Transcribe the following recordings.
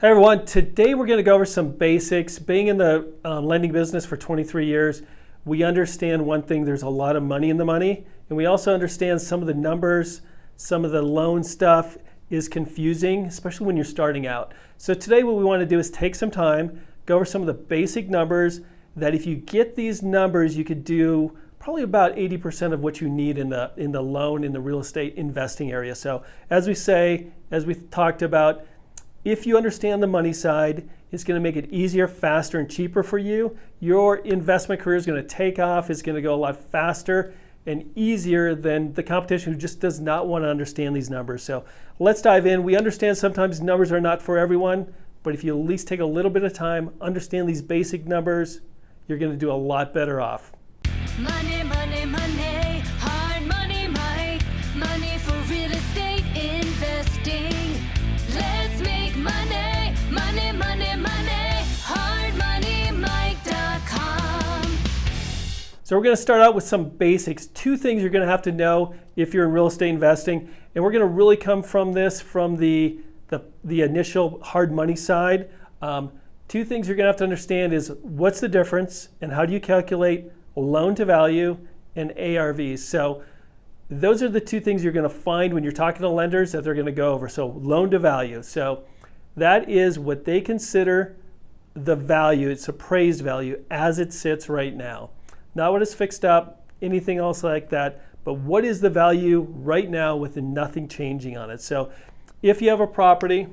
Hey everyone, today we're going to go over some basics. Being in the lending business for 23 years, we understand one thing: there's a lot of money in the money, and we also understand some of the numbers, some of the loan stuff is confusing, especially when you're starting out. So today what we want to do is take some time, go over some of the basic numbers that if you get these numbers, you could do probably about 80% of what you need in the loan, in the real estate investing area. So as we talked about, if you understand the money side, it's going to make it easier, faster, and cheaper for you. Your investment career is going to take off. It's going to go a lot faster and easier than the competition who just does not want to understand these numbers. So let's dive in. We understand sometimes numbers are not for everyone, but if you at least take a little bit of time, understand these basic numbers, you're going to do a lot better off. Money, money, money, hard money, Mike. Money for real estate investing. Let's make money, money, money, money. HardMoneyMike.com. So we're going to start out with some basics. Two things you're going to have to know if you're in real estate investing, and we're going to really come from this from the initial hard money side. Two things you're going to have to understand is what's the difference and how do you calculate loan to value and ARVs. So those are the two things you're going to find when you're talking to lenders that they're going to go over. So loan to value. So that is what they consider the value. It's appraised value as it sits right now. Not what is fixed up, anything else like that, but what is the value right now with nothing changing on it. So if you have a property,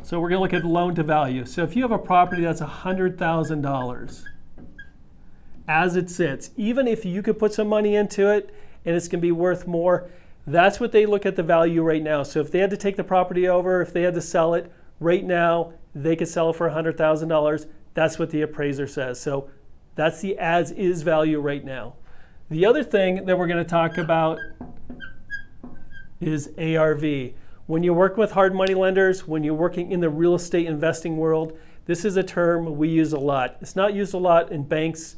so we're going to look at loan to value. So if you have a property that's $100,000 as it sits, even if you could put some money into it and it's going to be worth more, that's what they look at the value right now. So if they had to take the property over, if they had to sell it right now, they could sell it for $100,000. That's what the appraiser says. So that's the as is value right now. The other thing that we're going to talk about is ARV. When you work with hard money lenders, when you're working in the real estate investing world, this is a term we use a lot. It's not used a lot in banks,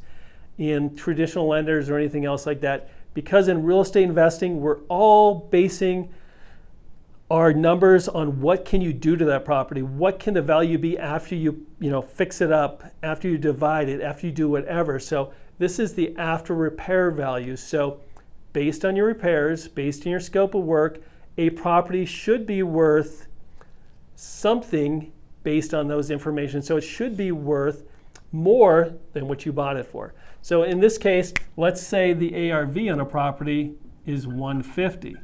in traditional lenders, or anything else like that, because in real estate investing, we're all basing our numbers on what can you do to that property, what can the value be after you fix it up, after you divide it, after you do whatever. So this is the after repair value. So based on your repairs, based on your scope of work, a property should be worth something based on those information. So it should be worth more than what you bought it for. So in this case, let's say the ARV on a property is 150,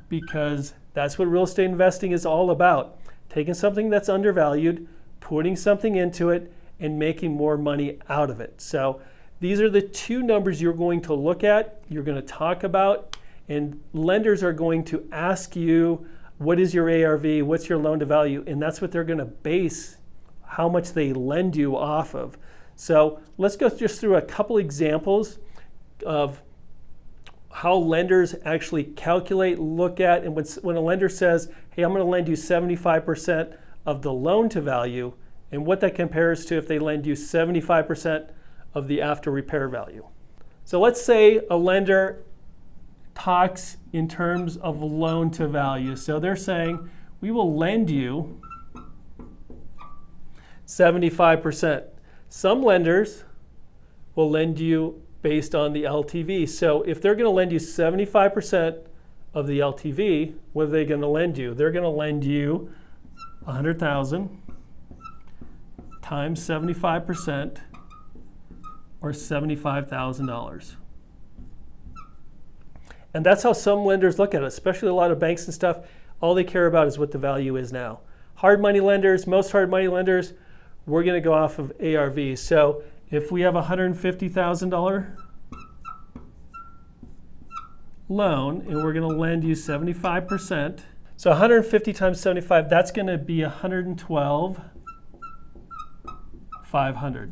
because that's what real estate investing is all about. Taking something that's undervalued, putting something into it, and making more money out of it. So these are the two numbers you're going to look at, you're going to talk about, and lenders are going to ask you, what is your ARV, what's your loan to value, and that's what they're going to base how much they lend you off of. So let's go just through a couple examples of how lenders actually calculate, look at, and when a lender says, hey, I'm going to lend you 75% of the loan to value, and what that compares to if they lend you 75% of the after repair value. So let's say a lender talks in terms of loan to value. So they're saying, we will lend you 75%. Some lenders will lend you based on the LTV. So if they're going to lend you 75% of the LTV, what are they going to lend you? They're going to lend you $100,000 times 75%, or $75,000. And that's how some lenders look at it, especially a lot of banks and stuff. All they care about is what the value is now. Hard money lenders, most hard money lenders, we're going to go off of ARV. So if we have a $150,000 loan and we're going to lend you 75%, so 150 times 75, that's going to be $112,500.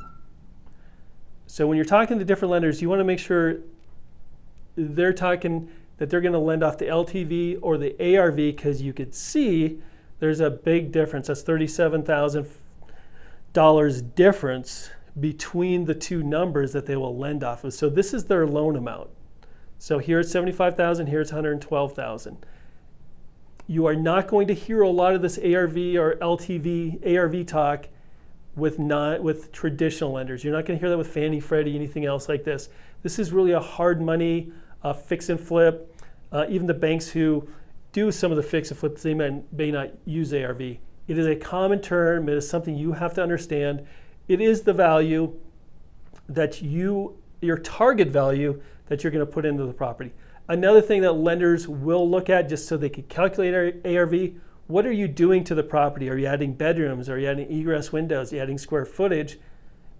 So when you're talking to different lenders, you want to make sure they're talking that they're going to lend off the LTV or the ARV, because you could see there's a big difference. That's $37,000 difference between the two numbers that they will lend off of. So this is their loan amount. So here it's $75,000, here it's $112,000. You are not going to hear a lot of this ARV or LTV, ARV talk with traditional lenders. You're not going to hear that with Fannie, Freddie, anything else like this. This is really a hard money, fix and flip. Even the banks who do some of the fix and flips, they may not use ARV. It is a common term. It is something you have to understand. It is the value that your target value that you're going to put into the property. Another thing that lenders will look at just so they can calculate ARV, what are you doing to the property? Are you adding bedrooms? Are you adding egress windows? Are you adding square footage?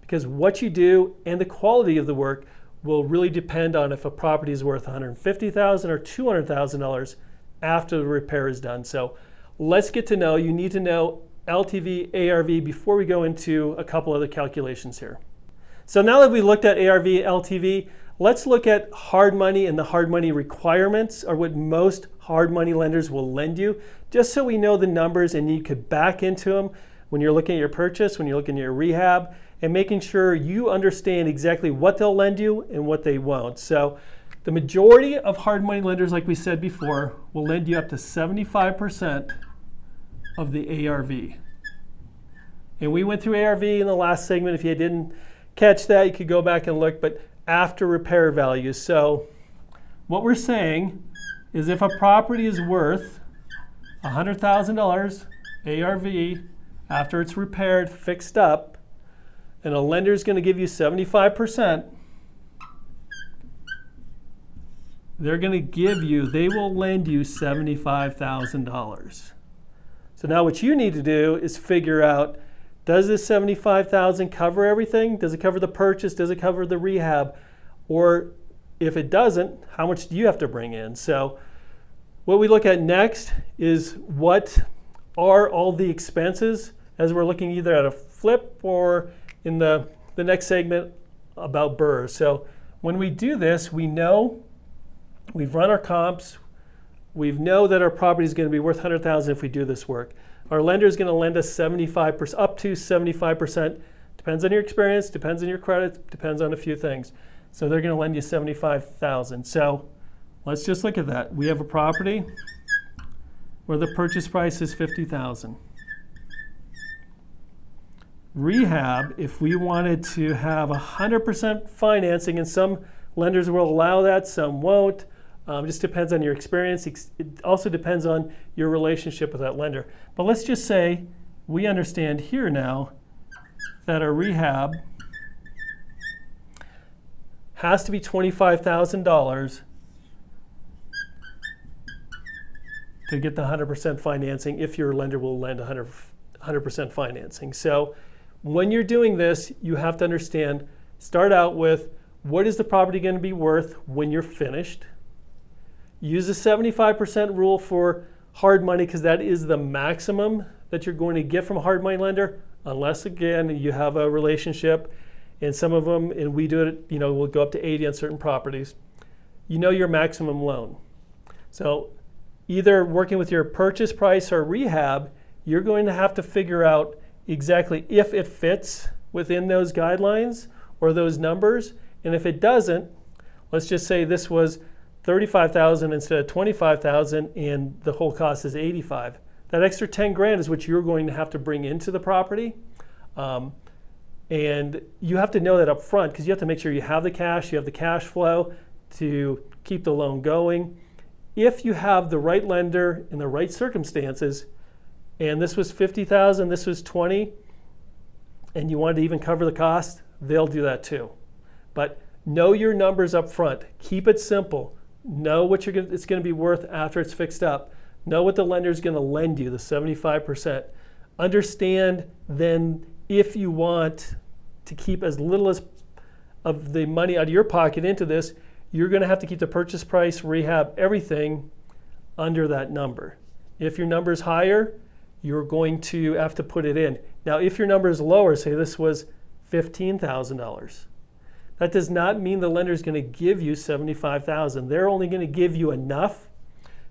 Because what you do and the quality of the work will really depend on if a property is worth $150,000 or $200,000 after the repair is done. So let's get to know, you need to know LTV, ARV before we go into a couple other calculations here. So now that we looked at ARV, LTV, let's look at hard money and the hard money requirements, or what most hard money lenders will lend you, just so we know the numbers and you could back into them when you're looking at your purchase, when you're looking at your rehab, and making sure you understand exactly what they'll lend you and what they won't. So the majority of hard money lenders, like we said before, will lend you up to 75% of the ARV. And we went through ARV in the last segment. If you didn't catch that, you could go back and look, but after repair value. So what we're saying is if a property is worth $100,000 ARV after it's repaired, fixed up, and a lender is going to give you 75%, they will lend you $75,000. So now what you need to do is figure out, does this $75,000 cover everything? Does it cover the purchase? Does it cover the rehab? Or if it doesn't, how much do you have to bring in? So what we look at next is what are all the expenses as we're looking either at a flip or in the next segment about BRRRR. So when we do this, we know we've run our comps. We know that our property is going to be worth $100,000 if we do this work. Our lender is going to lend us 75%, up to 75%. Depends on your experience, depends on your credit, depends on a few things. So they're going to lend you $75,000. So let's just look at that. We have a property where the purchase price is $50,000. Rehab, if we wanted to have 100% financing, and some lenders will allow that, some won't. Just depends on your experience. It also depends on your relationship with that lender. But let's just say we understand here now that a rehab has to be $25,000 to get the 100% financing if your lender will lend 100% financing. So when you're doing this, you have to understand, start out with what is the property going to be worth when you're finished. Use the 75% rule for hard money because that is the maximum that you're going to get from a hard money lender, unless, again, you have a relationship. And some of them, and we do it, we'll go up to 80 on certain properties. You know your maximum loan. So either working with your purchase price or rehab, you're going to have to figure out exactly if it fits within those guidelines or those numbers. And if it doesn't, let's just say this was $35,000 instead of $25,000 and the whole cost is $85,000. That extra $10,000 is what you're going to have to bring into the property. And you have to know that up front because you have to make sure you have the cash, you have the cash flow to keep the loan going. If you have the right lender in the right circumstances, and this was $50,000, this was $20,000, and you wanted to even cover the cost, they'll do that too. But know your numbers up front. Keep it simple. Know what it's going to be worth after it's fixed up. Know what the lender is going to lend you, the 75%. Understand then if you want to keep as little as of the money out of your pocket into this, you're going to have to keep the purchase price, rehab, everything under that number. If your number is higher, you're going to have to put it in. Now, if your number is lower, say this was $15,000, that does not mean the lender is going to give you $75,000. They're only going to give you enough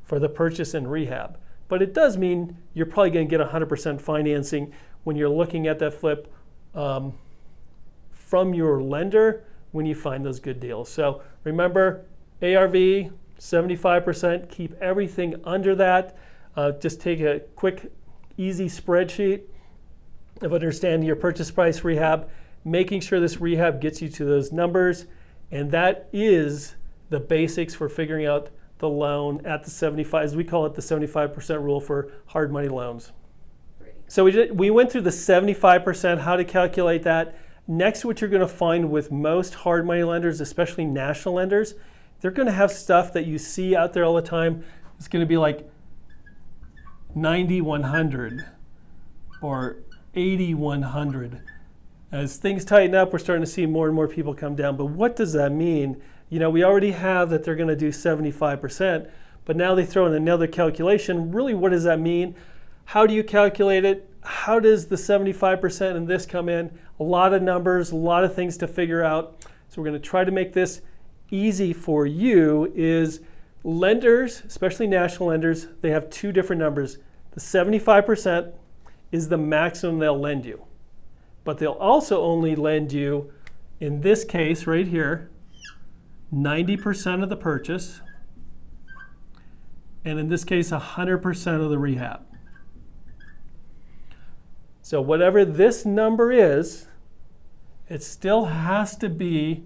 for the purchase and rehab. But it does mean you're probably going to get 100% financing when you're looking at that flip from your lender when you find those good deals. So remember, ARV, 75%, keep everything under that. just take a quick, easy spreadsheet of understanding your purchase price rehab, making sure this rehab gets you to those numbers, and that is the basics for figuring out the loan at the 75, as we call it, the 75% rule for hard money loans. So we went through the 75%, how to calculate that. Next, what you're going to find with most hard money lenders, especially national lenders, they're going to have stuff that you see out there all the time. It's going to be like 90-100 or 80-100. As things tighten up, we're starting to see more and more people come down. But what does that mean? You know, we already have that they're going to do 75%, but now they throw in another calculation. Really, what does that mean? How do you calculate it? How does the 75% in this come in? A lot of numbers, a lot of things to figure out. So we're going to try to make this easy for you. Is lenders, especially national lenders, they have two different numbers. The 75% is the maximum they'll lend you. But they'll also only lend you, in this case right here, 90% of the purchase, and in this case, 100% of the rehab. So whatever this number is, it still has to be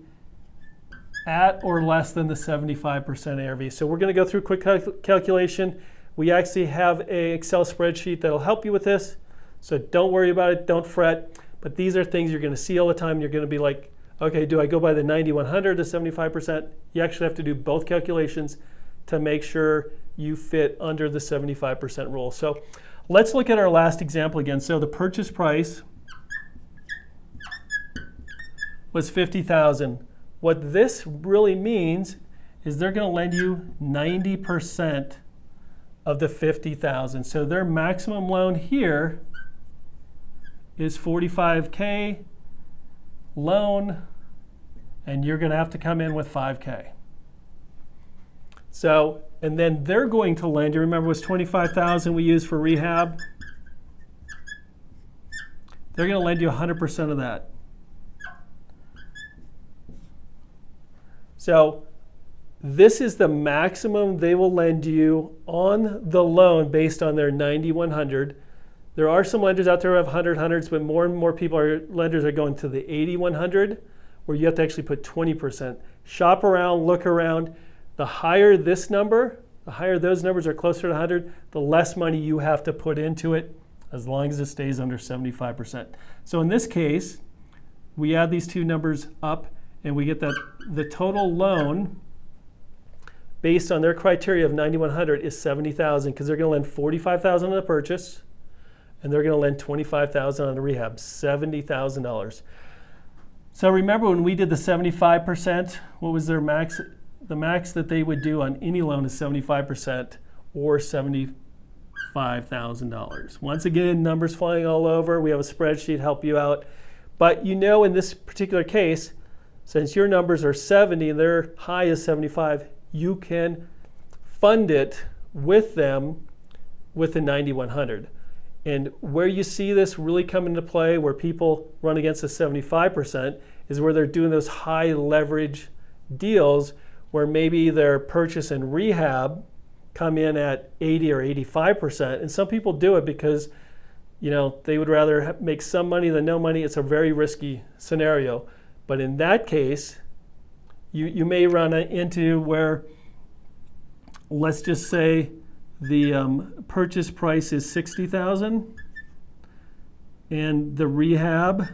at or less than the 75% ARV. So we're going to go through a quick calculation. We actually have an Excel spreadsheet that'll help you with this. So don't worry about it, don't fret. But these are things you're going to see all the time. You're going to be like, okay, do I go by the 90-100 to 75%? You actually have to do both calculations to make sure you fit under the 75% rule. So let's look at our last example again. So the purchase price was $50,000. What this really means is they're going to lend you 90% of the $50,000. So their maximum loan here is $45K loan, and you're going to have to come in with $5K. So, and then they're going to lend you, remember it was $25,000 we used for rehab? They're going to lend you 100% of that. So this is the maximum they will lend you on the loan based on their 90-100. There are some lenders out there who have 100-100s, but more and more lenders are going to the 80-100, where you have to actually put 20%. Shop around, look around. The higher this number, the higher those numbers are closer to 100, the less money you have to put into it, as long as it stays under 75%. So in this case, we add these two numbers up, and we get that the total loan based on their criteria of 90-100 is $70,000, because they're going to lend $45,000 on the purchase, and they're going to lend $25,000 on the rehab, $70,000. So remember when we did the 75%, what was their max? The max that they would do on any loan is 75% or $75,000. Once again, numbers flying all over. We have a spreadsheet to help you out. But you know, in this particular case, since your numbers are 70 and their high is 75, you can fund it with them with the 90-100. And where you see this really come into play, where people run against the 75%, is where they're doing those high leverage deals where maybe their purchase and rehab come in at 80 or 85%. And some people do it because, you know, they would rather make some money than no money. It's a very risky scenario. But in that case, you may run into where, let's just say, the purchase price is $60,000 and the rehab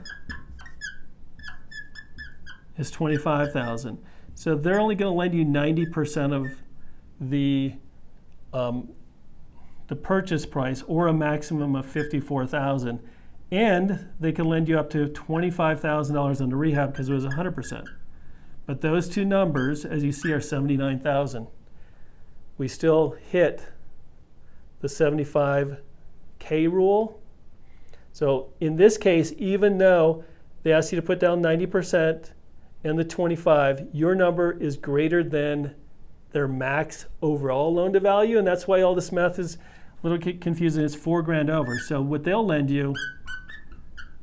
is $25,000. So they're only going to lend you 90% of the purchase price, or a maximum of $54,000, and they can lend you up to $25,000 on the rehab because it was 100%. But those two numbers, as you see, are $79,000. We still hit the 75K rule. So in this case, even though they ask you to put down 90% and the 25, your number is greater than their max overall loan to value, and that's why all this math is a little confusing. It's $4,000 over. So what they'll lend you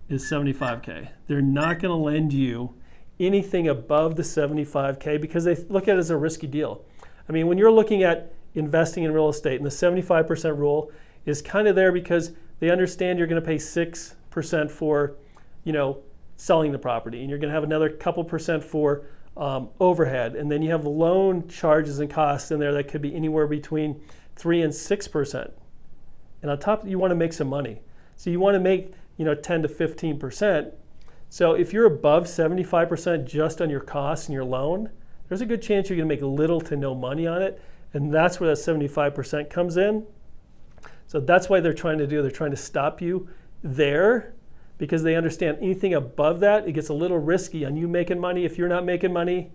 is 75K. They're not going to lend you anything above the 75K because they look at it as a risky deal. I mean, when you're looking at investing in real estate. And the 75% rule is kind of there because they understand you're going to pay 6% for, selling the property, and you're going to have another couple percent for overhead, and then you have loan charges and costs in there that could be anywhere between 3 and 6%. And on top, you want to make some money, so you want to make 10 to 15%. So if you're above 75% just on your costs and your loan, there's a good chance you're going to make little to no money on it, and that's where that 75% comes in. So that's why they're trying to stop you there, because they understand anything above that, it gets a little risky on you making money. If you're not making money,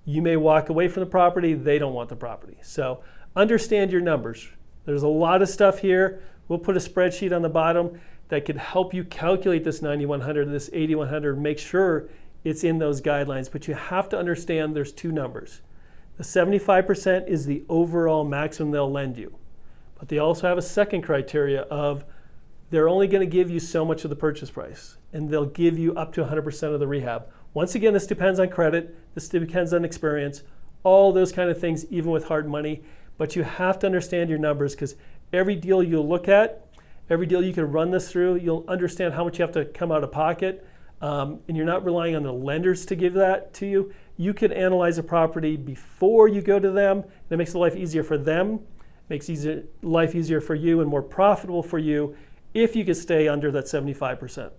you may walk away from the property. They don't want the property. So understand your numbers. There's a lot of stuff here. We'll put a spreadsheet on the bottom that could help you calculate this 9100, this 8100, make sure it's in those guidelines. But you have to understand there's two numbers. The 75% is the overall maximum they'll lend you. But they also have a second criteria of they're only going to give you so much of the purchase price, and they'll give you up to 100% of the rehab. Once again, this depends on credit, this depends on experience, all those kind of things, even with hard money. But you have to understand your numbers, because every deal you'll look at, every deal you can run this through, you'll understand how much you have to come out of pocket, and you're not relying on the lenders to give that to you. You can analyze a property before you go to them, and it makes life easier for them, makes life easier for you and more profitable for you if you could stay under that 75%.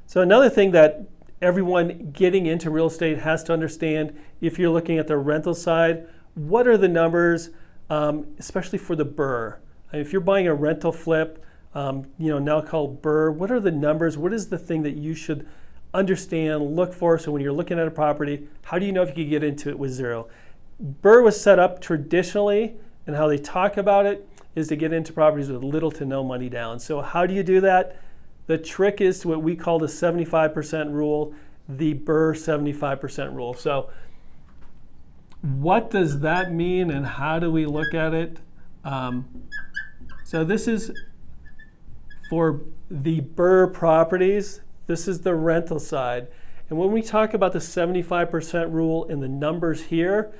So another thing that everyone getting into real estate has to understand, if you're looking at the rental side, what are the numbers, especially for the BRRRR? If you're buying a rental flip, now called BRRRR, what are the numbers? What is the thing that you should understand, look for? So when you're looking at a property, how do you know if you could get into it with zero? BRRRR was set up traditionally, and how they talk about it is to get into properties with little to no money down. So how do you do that? The trick is what we call the 75% rule, the BRRRR 75% rule. So what does that mean, and how do we look at it? So this is for the BRRRR properties. This is the rental side. And when we talk about the 75% rule and the numbers here,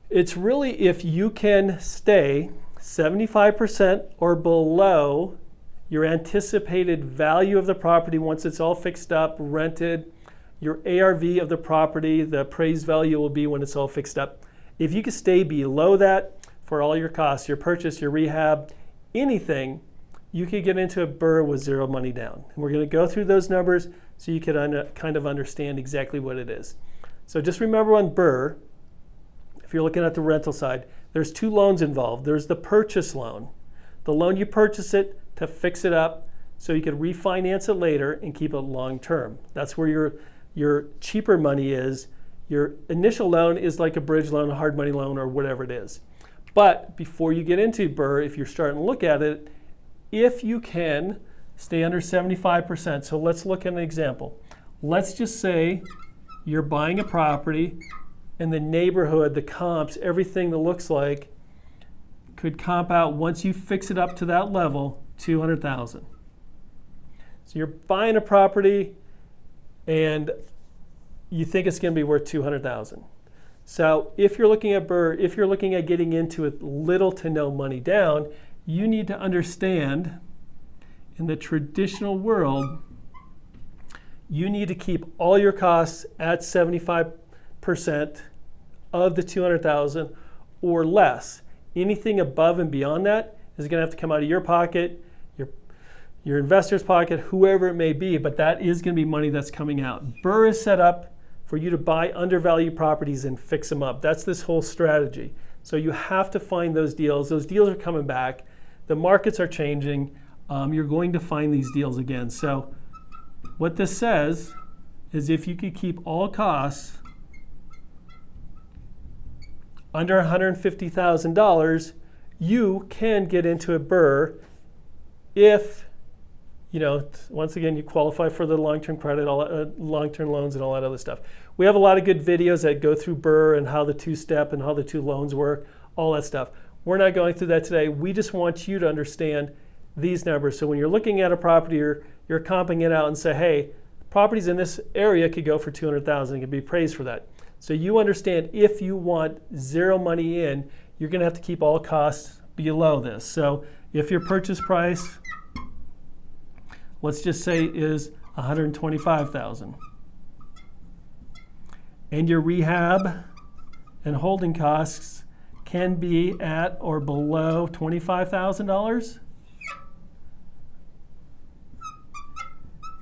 it's really if you can stay 75% or below your anticipated value of the property once it's all fixed up, rented, your ARV of the property, the appraised value will be when it's all fixed up. If you can stay below that for all your costs, your purchase, your rehab, anything, you could get into a BRRRR with zero money down. And we're going to go through those numbers so you can kind of understand exactly what it is. So just remember on BRRRR, if you're looking at the rental side, there's two loans involved. There's the purchase loan. The loan you purchase it to fix it up so you can refinance it later and keep it long term. That's where your cheaper money is. Your initial loan is like a bridge loan, a hard money loan, or whatever it is. But before you get into BRRRR, if you're starting to look at it, if you can stay under 75%, so let's look at an example. Let's just say you're buying a property and the neighborhood, the comps, everything that looks like could comp out once you fix it up to that level, $200,000. So you're buying a property and you think it's going to be worth $200,000. So if you're looking at BRRRR, if you're looking at getting into it little to no money down, you need to understand in the traditional world, you need to keep all your costs at 75% of the $200,000 or less. Anything above and beyond that is going to have to come out of your pocket, your investor's pocket, whoever it may be, but that is going to be money that's coming out. BRRRR is set up for you to buy undervalued properties and fix them up. That's this whole strategy. So you have to find those deals. Those deals are coming back. The markets are changing. You're going to find these deals again. So what this says is if you could keep all costs under $150,000, you can get into a BRRRR if, once again, you qualify for the long-term credit, long-term loans and all that other stuff. We have a lot of good videos that go through BRRRR and how the two-step and how the two loans work, all that stuff. We're not going through that today. We just want you to understand these numbers. So when you're looking at a property, you're comping it out and say, hey, properties in this area could go for $200,000 and could be appraised for that. So you understand if you want zero money in, you're going to have to keep all costs below this. So if your purchase price, let's just say, is $125,000, and your rehab and holding costs can be at or below $25,000,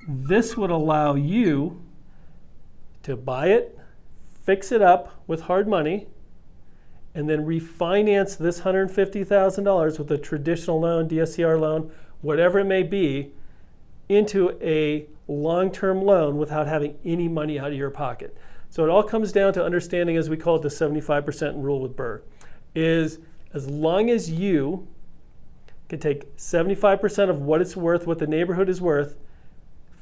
this would allow you to buy it, fix it up with hard money, and then refinance this $150,000 with a traditional loan, DSCR loan, whatever it may be, into a long-term loan without having any money out of your pocket. So it all comes down to understanding, as we call it, the 75% rule with BRRRR, is as long as you can take 75% of what it's worth, what the neighborhood is worth,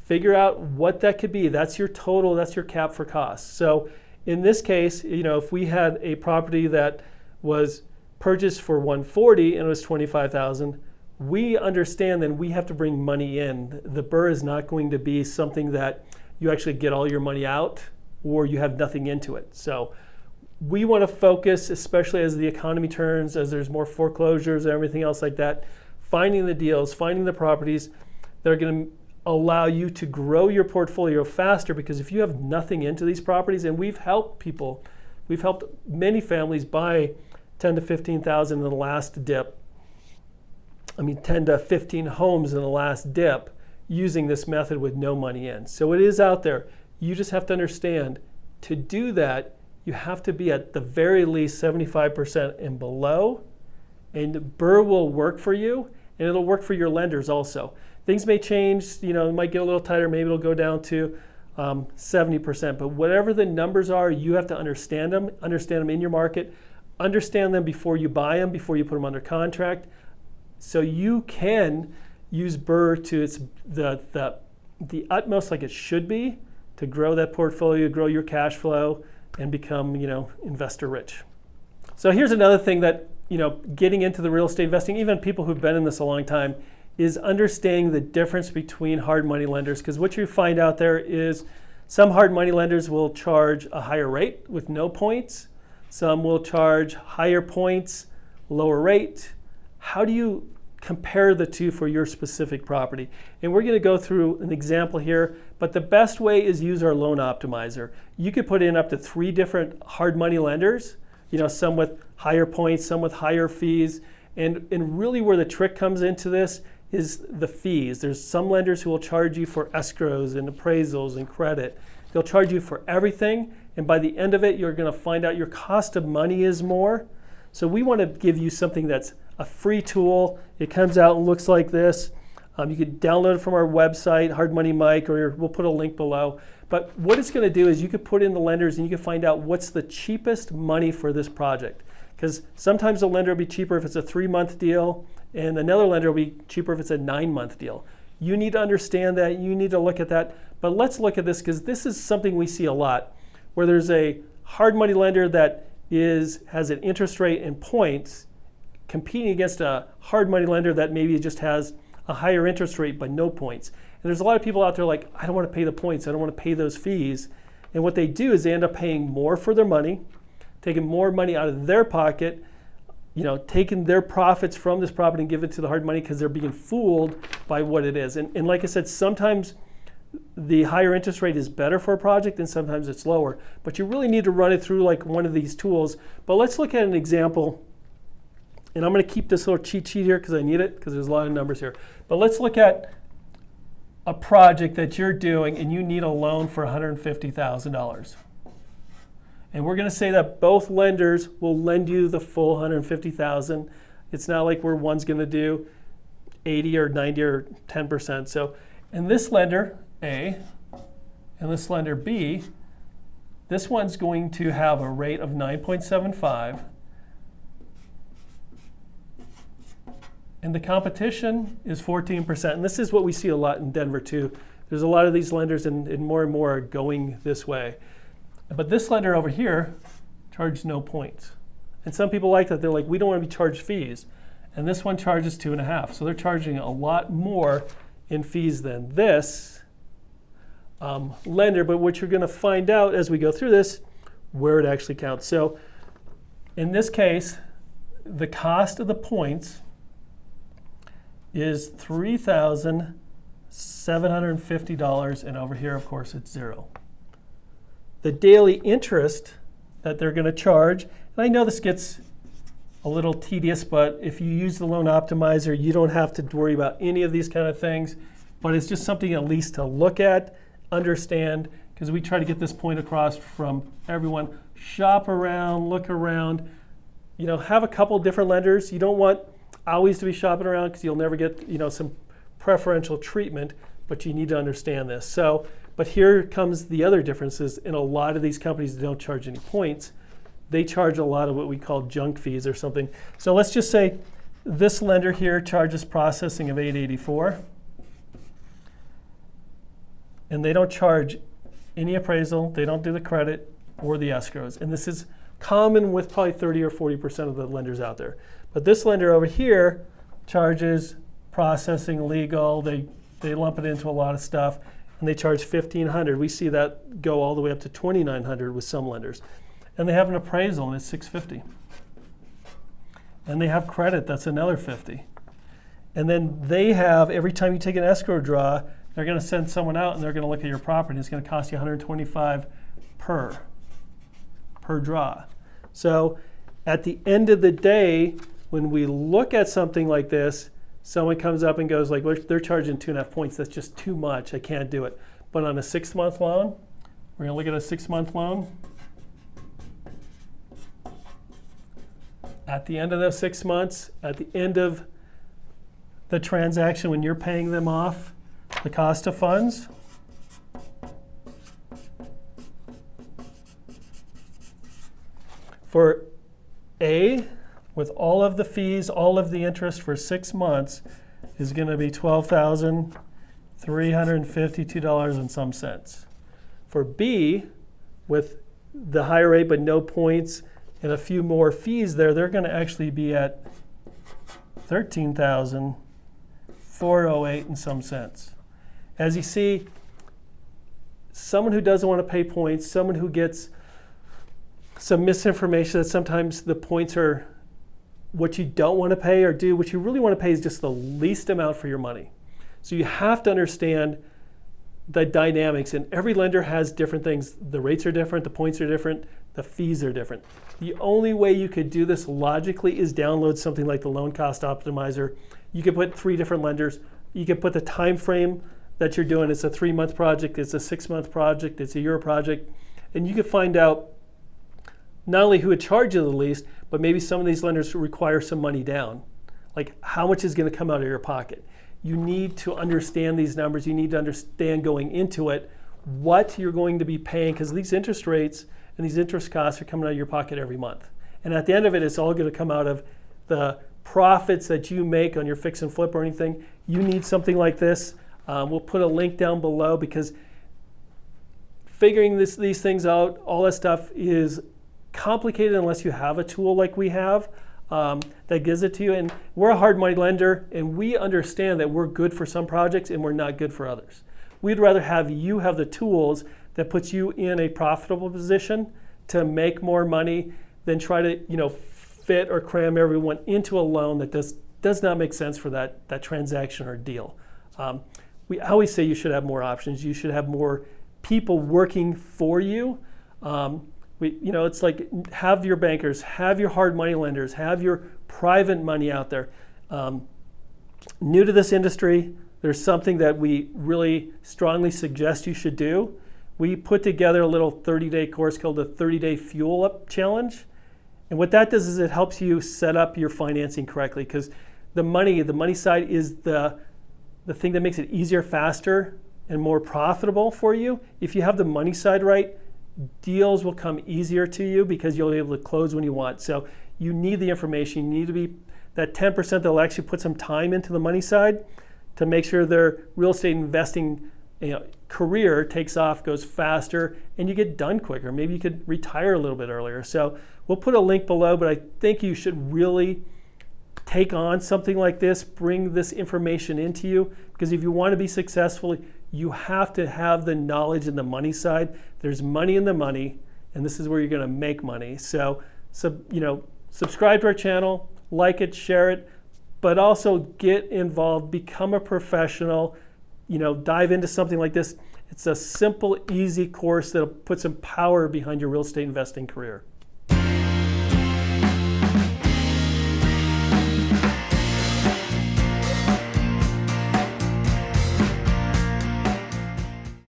figure out what that could be. That's your total, that's your cap for costs. So in this case, if we had a property that was purchased for $140,000 and it was $25,000, we understand then we have to bring money in. The BRRRR is not going to be something that you actually get all your money out or you have nothing into it. So we want to focus, especially as the economy turns, as there's more foreclosures and everything else like that, finding the deals, finding the properties that are going to allow you to grow your portfolio faster, because if you have nothing into these properties, and we've helped many families buy 10 to 15,000 in the last dip. 10 to 15 homes in the last dip using this method with no money in. So it is out there. You just have to understand, to do that, you have to be at the very least 75% and below, and BRRRR will work for you, and it'll work for your lenders also. Things may change, it might get a little tighter, maybe it'll go down to 70%, but whatever the numbers are, you have to understand them in your market, understand them before you buy them, before you put them under contract, so you can use BRRRR to its the utmost, like it should be, to grow that portfolio, grow your cash flow, and become, investor rich. So here's another thing that, getting into the real estate investing, even people who've been in this a long time, is understanding the difference between hard money lenders. Because what you find out there is some hard money lenders will charge a higher rate with no points. Some will charge higher points, lower rate. How do you compare the two for your specific property? And we're going to go through an example here, but the best way is use our loan optimizer. You could put in up to 3 different hard money lenders, some with higher points, some with higher fees. And really where the trick comes into this is the fees. There's some lenders who will charge you for escrows and appraisals and credit. They'll charge you for everything, and by the end of it, you're going to find out your cost of money is more. So we want to give you something that's a free tool. It comes out and looks like this. You could download it from our website, Hard Money Mike, or we'll put a link below. But what it's going to do is you could put in the lenders and you can find out what's the cheapest money for this project. Because sometimes a lender will be cheaper if it's a 3-month deal, and another lender will be cheaper if it's a 9-month deal. You need to understand that. You need to look at that. But let's look at this, because this is something we see a lot, where there's a hard money lender that has an interest rate and points competing against a hard money lender that maybe just has a higher interest rate but no points. And there's a lot of people out there like, I don't want to pay the points, I don't want to pay those fees. And what they do is they end up paying more for their money, taking more money out of their pocket, taking their profits from this property and give it to the hard money because they're being fooled by what it is. And like I said, sometimes the higher interest rate is better for a project and sometimes it's lower. But you really need to run it through like one of these tools. But let's look at an example. And I'm going to keep this little cheat sheet here because I need it, because there's a lot of numbers here. But let's look at a project that you're doing and you need a loan for $150,000. And we're going to say that both lenders will lend you the full $150,000. It's not like where one's going to do 80 or 90 or 10%. So, and this lender A and this lender B, this one's going to have a rate of 9.75. And the competition is 14%. And this is what we see a lot in Denver too. There's a lot of these lenders and more are going this way. But this lender over here charges no points. And some people like that. They're like, we don't want to be charged fees. And this one charges 2.5. So they're charging a lot more in fees than this lender. But what you're going to find out as we go through this, where it actually counts. So in this case, the cost of the points is $3,750, and over here, of course, it's zero. The daily interest that they're going to charge, and I know this gets a little tedious, but if you use the loan optimizer, you don't have to worry about any of these kind of things, but it's just something at least to look at, understand, because we try to get this point across from everyone. Shop around, look around, have a couple different lenders. You don't want always to be shopping around because you'll never get, some preferential treatment, but you need to understand this. So, but here comes the other differences. In a lot of these companies that don't charge any points, they charge a lot of what we call junk fees or something. So let's just say this lender here charges processing of $884, and they don't charge any appraisal, they don't do the credit or the escrows. And this is common with probably 30 or 40% of the lenders out there. But this lender over here charges processing, legal, they lump it into a lot of stuff, and they charge $1,500. We see that go all the way up to $2,900 with some lenders. And they have an appraisal, and it's $650. And they have credit, that's another $50. And then they have, every time you take an escrow draw, they're going to send someone out and they're going to look at your property. It's going to cost you $125 per draw. So at the end of the day, when we look at something like this, someone comes up and goes like, well, they're charging 2.5 points. That's just too much. I can't do it. But on a 6-month loan, we're going to look at a 6-month loan. At the end of those 6 months, at the end of the transaction, when you're paying them off, the cost of funds, for A, with all of the fees, all of the interest for 6 months, is going to be $12,352 and some cents. For B, with the higher rate but no points and a few more fees there, they're going to actually be at $13,408 and some cents. As you see, someone who doesn't want to pay points, someone who gets some misinformation that sometimes the points are what you don't want to pay or do. What you really want to pay is just the least amount for your money. So you have to understand the dynamics, and every lender has different things. The rates are different, the points are different, the fees are different. The only way you could do this logically is download something like the Loan Cost Optimizer. You could put 3 different lenders. You could put the time frame that you're doing. It's a 3-month project, it's a 6-month project, it's a year project, and you could find out not only who would charge you the least, but maybe some of these lenders require some money down. Like how much is going to come out of your pocket? You need to understand these numbers. You need to understand going into it what you're going to be paying, because these interest rates and these interest costs are coming out of your pocket every month. And at the end of it, it's all going to come out of the profits that you make on your fix and flip or anything. You need something like this. We'll put a link down below, because figuring these things out, all that stuff is complicated unless you have a tool like we have that gives it to you. And we're a hard money lender, and we understand that we're good for some projects and we're not good for others. We'd rather have you have the tools that puts you in a profitable position to make more money than try to fit or cram everyone into a loan that does not make sense for that transaction or deal. We always say you should have more options. You should have more people working for you. It's like have your bankers, have your hard money lenders, have your private money out there. New to this industry, there's something that we really strongly suggest you should do. We put together a little 30-day course called the 30-Day Fuel Up Challenge. And what that does is it helps you set up your financing correctly, because the money side is the thing that makes it easier, faster, and more profitable for you. If you have the money side right, deals will come easier to you because you'll be able to close when you want. So you need the information. You need to be that 10% that'll actually put some time into the money side to make sure their real estate investing career takes off, goes faster, and you get done quicker. Maybe you could retire a little bit earlier. So we'll put a link below, but I think you should really take on something like this, bring this information into you, because if you want to be successful, you have to have the knowledge in the money side. There's money in the money, and this is where you're going to make money. So subscribe to our channel, like it, share it, but also get involved, become a professional, dive into something like this. It's a simple, easy course that'll put some power behind your real estate investing career.